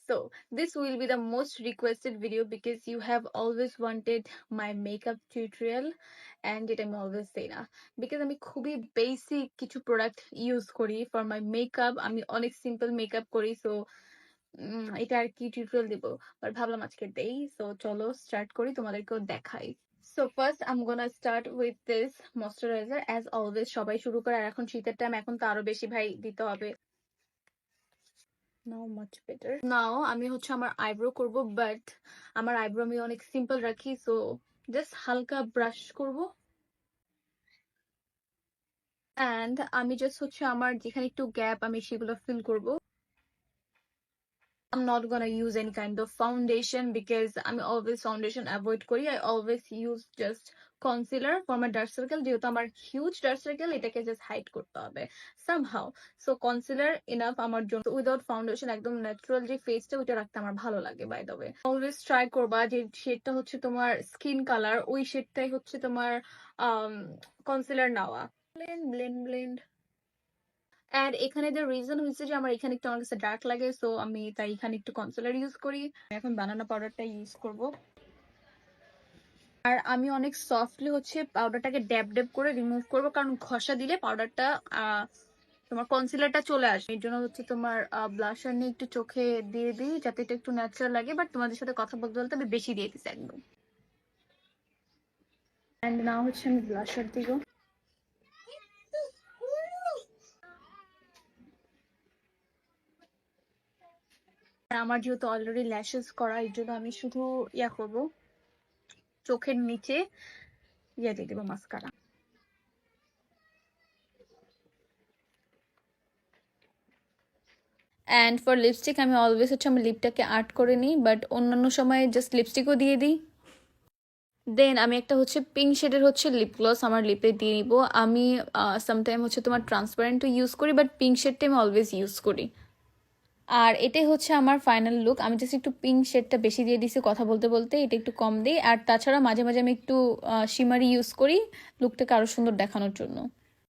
So, this will be the most requested video because you have always wanted my makeup tutorial and it I'm always say না because আমি খুবই basic কিছু product use করি for my makeup আমি অনেক simple makeup করি so এটা আর কি টিউটোরিয়াল দিব বাট ভাবলাম আজকে দেই so চলো স্টার্ট করি তোমাদেরকেও দেখাই So first I'm gonna start with this moisturizer as always সবাই শুরু করে আর এখন শীতের টাইম এখন তো আরো বেশি ভাই দিতে হবে Now much better. Now আমি হচ্ছে আমার আইব্রো করব বাট আমার আইব্রো আমি অনেক সিম্পল রাখি সো জাস্ট হালকা ব্রাশ করব এন্ড আমি জাস্ট হচ্ছে আমার যেখানে একটু গ্যাপ আমি সেগুলো ফিল করব I'm not gonna use any kind of foundation because I'm always foundation avoid করি I always use just concealer for my dark circle যেহেতু আমার huge dark circle এটাকে just hide করতে হবে somehow so concealer enough আমার জন্য without foundation একদম natural যে ফেসটা ওটা রাখতে আমার ভালো লাগে by the way always try করবা যে শেডটা হচ্ছে তোমার স্কিন কালার ওই শেডটাই হচ্ছে তোমার concealer নেওয়া blend And এখানে the reason হচ্ছে যে আমার এখানে একটু আমার কাছে ডার্ক লাগে সো আমি তাই এখানে একটু কনসিলার ইউজ করি এখন বানানা পাউডারটা ইউজ করব আর আমি অনেক সফটলি হচ্ছে পাউডারটাকে ড্যাব ড্যাব করে রিমুভ করব কারণ ঘষা দিলে পাউডারটা তোমার কনসিলারটা চলে আসে এর জন্য হচ্ছে তোমার ব্লাশার নিয়ে একটু চোখে দিয়ে দিই যাতে এটা একটু ন্যাচারাল লাগে বাট তোমাদের সাথে কথা বলতে বলতে আমি বেশি দিয়ে দিচ্ছি একদম এন্ড নাও হচ্ছে আমি ব্লাশার দিব আমার যেহেতু অলরেডি ল্যাশেস করা এর জন্য আমি শুধু ইয়া করব চোখের নিচে ইয়া দিয়ে দেবো মাস্কারা অ্যান্ড ফর লিপস্টিক আমি অলওয়েজ হচ্ছে আমি লিপটাকে আর্ট করে নিই বাট অন্যান্য সময় জাস্ট লিপস্টিকও দিয়ে দিই দেন আমি একটা হচ্ছে পিঙ্ক শেডের হচ্ছে লিপ গ্লস আমার লিপে দিয়ে নিব আমি সামটাইম হচ্ছে তোমার ট্রান্সপারেন্টও ইউজ করি বাট পিঙ্ক শেডটা আমি অলওয়েজ ইউজ করি আর এটাই হচ্ছে আমার ফাইনাল লুক আমি জাস্ট একটু পিঙ্ক শেডটা বেশি দিয়ে দিছি কথা বলতে বলতে এটা একটু কম দিই আর তাছাড়া মাঝে মাঝে আমি একটু শিমারি ইউজ করি লুকটাকে আরো সুন্দর দেখানোর জন্য